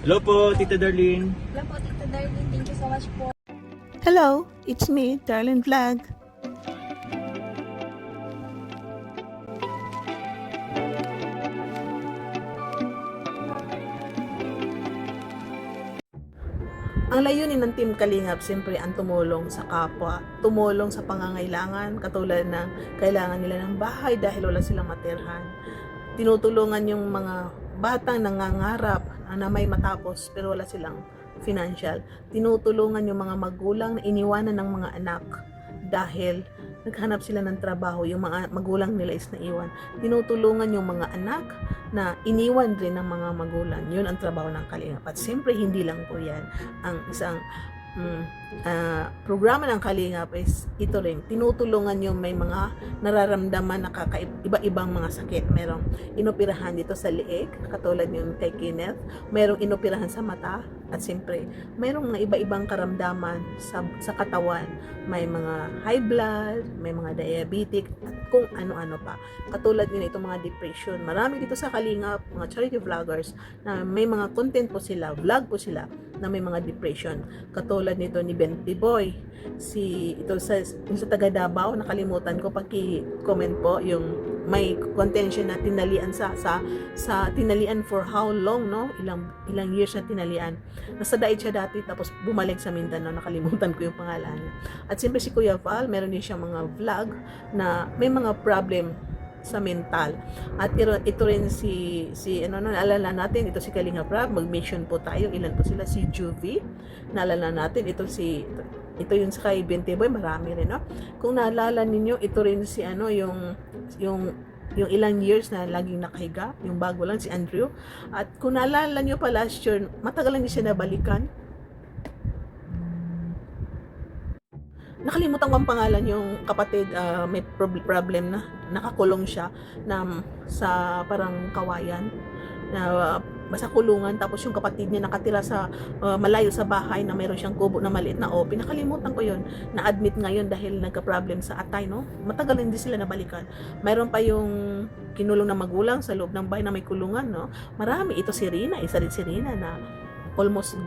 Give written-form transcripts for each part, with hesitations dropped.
Hello po, Tita Darlene. Hello po, Tita Darlene. Thank you so much po. Hello, it's me, Darlene Vlog. Ang layunin ng Team Kalingap, siyempre ang tumulong sa kapwa, tumulong sa pangangailangan, katulad ng kailangan nila ng bahay dahil wala silang matirhan. Tinutulungan yung mga batang nangangarap na may matapos pero wala silang financial. Tinutulungan yung mga magulang na iniwanan ng mga anak dahil naghanap sila ng trabaho, yung mga magulang nila is naiwan. Tinutulungan yung mga anak na iniwan rin ng mga magulang. Yun ang trabaho ng Kalingap. At siyempre, hindi lang po yan. Ang isang programa ng Kalingap is ito rin. Tinutulungan yung may mga nararamdaman na iba-ibang mga sakit. Merong inoperahan dito sa liig, katulad yung kay Kenneth. Merong inoperahan sa mata. At siyempre, mayroong mga iba-ibang karamdaman sa katawan. May mga high blood, may mga diabetic, at kung ano-ano pa. Katulad nila itong mga depression. Marami dito sa Kalingap, mga charity vloggers, na may mga content po sila, vlog po sila, na may mga depression. Katulad nito ni Benty Boy. Ito sa taga Davao, nakalimutan ko, pag-comment po, yung may contention na tinalian sa tinalian for how long, no? Ilang years na tinalian. Nasa Daig siya dati, tapos bumalik sa Mindanao, nakalimutan ko yung pangalan niya. At siyempre si Kuya Val, meron din siyang mga vlog na may mga problem sa mental. At ito rin naalala natin, ito si Kalinga Prab, mag-mission po tayo, ilan po sila, si Juvie, naalala natin, ito yung sa kay Benty Boy, marami rin, no? Kung naalala ninyo, ito rin si yung ilang years na laging nakahiga, yung bago lang, si Andrew. At kung naalala nyo pa last year, matagal lang siya nabalikan. Nakalimutan ko ang pangalan, yung kapatid, may problem na nakakulong siya na sa parang kawayan na basta kulungan, tapos yung kapatid niya nakatira sa malayo sa bahay na mayroon siyang kubo na maliit na OP. Nakalimutan ko yun, na-admit ngayon dahil nagka-problem sa atay, no? Matagal hindi sila nabalikan. Mayroon pa yung kinulong na magulang sa loob ng bahay na may kulungan, no? Marami. Ito si Rina, isa rin si Rina na almost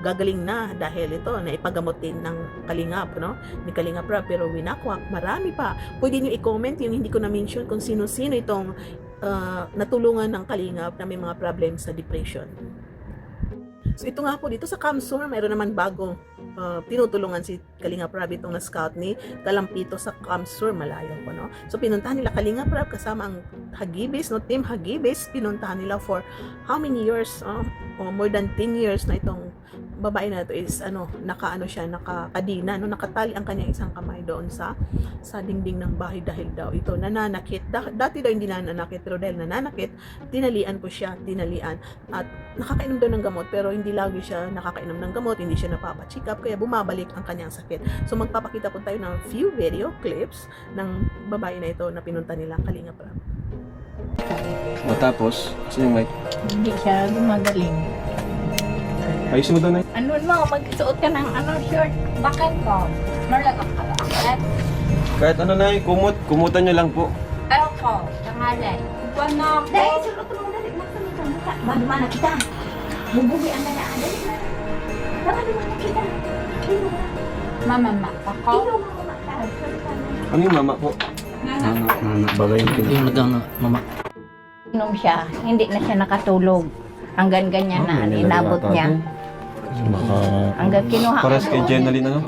gagaling na dahil ito na ipagamot din ng Kalingap, no? Ni Kalingap Rab, pero winakwak. Marami pa. Pwede niyo i-comment yung hindi ko na-mention kung sino-sino itong natulungan ng Kalingap na may mga problem sa depression. So ito nga po, dito sa Kamsur, mayroon naman bagong tinutulungan si Kalingap Rab, itong na-scout ni Kalampito sa Kamsur, malayo po, no? So pinuntahan nila Kalingap Rab kasama ang Hagibis, no? Team Hagibis, pinuntahan nila for how many years? More than 10 years na itong babae na ito is nakakadina, no? Nakatali ang kanyang isang kamay doon sa dingding ng bahay dahil daw ito nananakit. Dati daw hindi nananakit, pero dahil nananakit, tinalian at nakakainom daw ng gamot, pero hindi lagi siya nakakainom ng gamot, hindi siya napapa-check up, kaya bumabalik ang kanyang sakit. So magpapakita po tayo ng few video clips ng babae na ito na pinunta nila Kalingap Rab. Matapos, sino yung mic? Hindi siya gumagaling. Ayusin mo daw na. Ano mo, magsuot ka ng short. Bakit ko? Marlagak ka lang. Kahit ano na kumutan nyo lang po. Ayaw ko, tangalay. Ikuan na ako. Dahil, sulot mo dali. Magmana kita. Bubugi ang nanaan. Dali na. Magmana kita. Mama, ako. Ano yung mama po? Bagay yung mama. Inom siya, hindi na siya nakatulog. Hanggang ganyan na, inabot niya. Hanggang kinuha ko. Pares kay Jenaline, ano?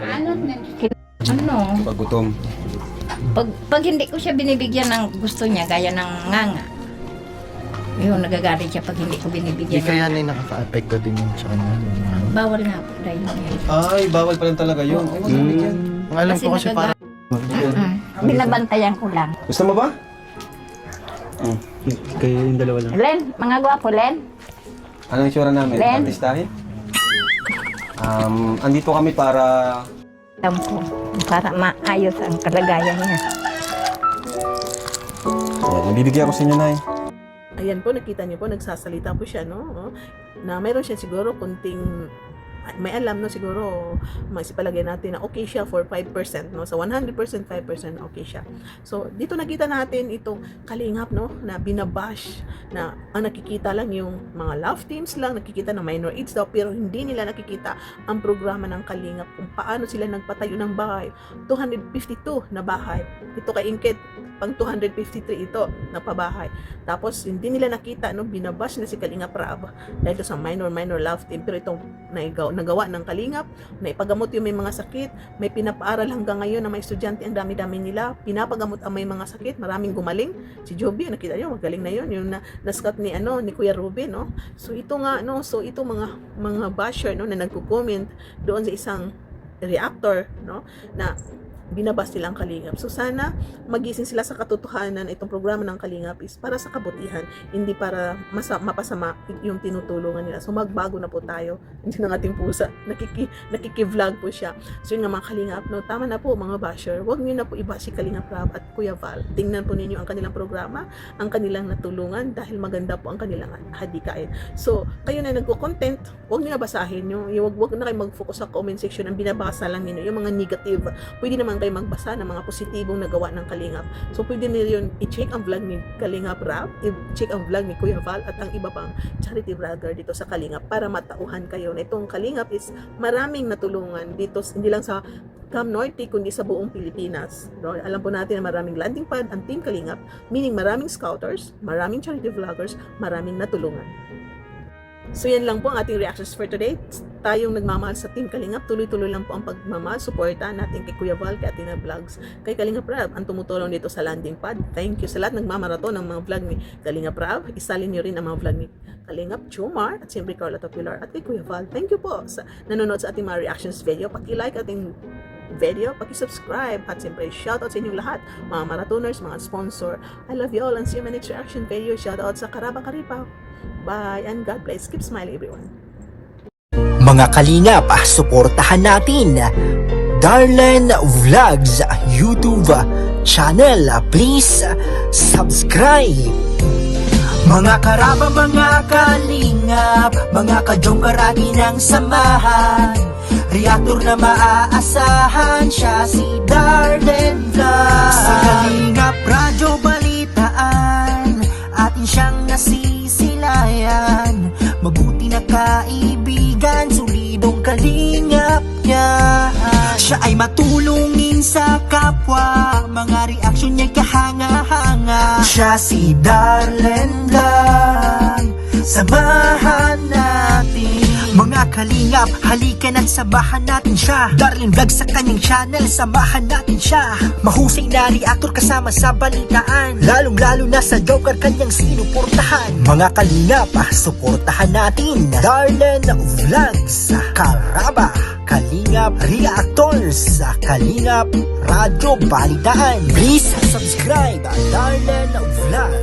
Ano? Paggutom. Pag hindi ko siya binibigyan ng gusto niya, gaya ng nganga. Yun, nagagalit siya pag hindi ko binibigyan. Hindi kaya na nakaka-apekto din yun sa kanya. Bawal nga po dahil yun. Ay, bawal pa rin talaga yun. Ang alam ko kasi parang... Binabantayan ko lang. Gusto mo ba? Kaya yung dalawa lang. Len, mga gwapo, Len. Anong itsura namin? Len? Artistahin? Andito kami para... Tampo, para maayos ang kalagayan niya. Nabibigyan ko sa inyo, Nay. Ayan po, nakita niyo po, nagsasalita po siya, no? Na mayroon siya siguro kunting may alam, no, siguro masipalagay natin na okay siya for 5%, no, sa 100% 5% okay siya. So dito nakita natin itong Kalingap, no, na binabash, na ang nakikita lang yung mga love teams lang, nakikita ng minor aids daw, pero hindi nila nakikita ang programa ng Kalingap kung paano sila nagpatayo ng bahay. 252 na bahay. Ito kay Ingkit, pang 253 ito na pabahay. Tapos hindi nila nakita, no, binabash na si Kalingap Rab dahil sa minor love team, pero itong nagawa ng Kalingap na ipagamot yung may mga sakit, may pinapaaral hanggang ngayon na may estudyante, ang dami-dami nila, pinapagamot ang may mga sakit, maraming gumaling. Si Joby, nakita niyo, magaling na yun, yung na-scout ni Kuya Ruben, no. So ito nga, no, so ito mga basher, no, na nagko-comment doon sa isang reactor, no, na binabas nila ang Kalingap. So sana magising sila sa katotohanan, itong programa ng Kalingap is para sa kabutihan, hindi para mapasama yung tinutulungan nila. So magbago na po tayo. Hindi ng ating pusa, nakiki-vlog po siya. So yun nga mga Kalingap, no, tama na po mga basher, huwag niyo na po iba si Kalingap Rab at Kuya Val. Tingnan po ninyo ang kanilang programa, ang kanilang natulungan, dahil maganda po ang kanilang hadikain. So kayo na nagko-content, huwag niyo na basahin nyo, huwag na kayo mag-focus sa comment section, ang binabasa lang ninyo yung mga negative. Pwede naman kayo magbasa ng mga positibong nagawa ng Kalingap. So pwede nyo yun i-check ang vlog ni Kalingap Rab, i-check ang vlog ni Kuya Val at ang iba pang charity vlogger dito sa Kalingap para matauhan kayo na itong Kalingap is maraming natulungan dito, hindi lang sa Cam Norte kundi sa buong Pilipinas. No? Alam po natin na maraming landing pad ang Team Kalingap, meaning maraming scouters, maraming charity vloggers, maraming natulungan. So yan lang po ang ating reactions for today. Tayong nagmamahal sa Team Kalingap, tuloy-tuloy lang po ang pagmamahal, suporta natin kay Kuya Val, kay Atina Vlogs, kay Kalingap Rab, ang tumutulong dito sa landing pad. Thank you sa lahat nagmamaraton ng mga vlog ni Kalingap Rab. Isalin nyo rin ang mga vlog ni Kalingap Jomar at siyempre Carla Topilar at kay Kuya Val. Thank you po sa nanonood sa ating mga reactions video. Paki-like ating video, paki-subscribe at siyempre shoutout sa inyong lahat, mga marathoners, mga sponsor. I love you all and see you in my next reaction video. Shoutout sa Karabang Karipaw. Bye and God bless. Keep smiling everyone. Mga Kalingap, suportahan natin Darlen Vlogs YouTube channel. Please subscribe. Mga Karaba, mga Kalingap, mga kadyong karagi ng samahan, reactor na maaasahan, siya si Darlen Vlogs. Sa Kalingap Radyo Balitaan, atin siyang nasisilayan, mabuti na kaibigan, solidong Kalingap niya. Siya ay matulungin sa kapwa, mga reaksyon niya kahanga-hanga. Siya si Darlen lang, samahan natin. Mga Kalingap, halikan at samahan natin siya. Darlen Vlog sa kanyang channel, samahan natin siya. Mahusay na reactor kasama sa balitaan, lalong-lalo na sa Joker kanyang sinuportahan. Mga Kalingap, suportahan natin Darlen Vlogs, Karaba, Kalingap Reactors, Kalingap Radyo Balitaan. Please subscribe Darlen Vlog.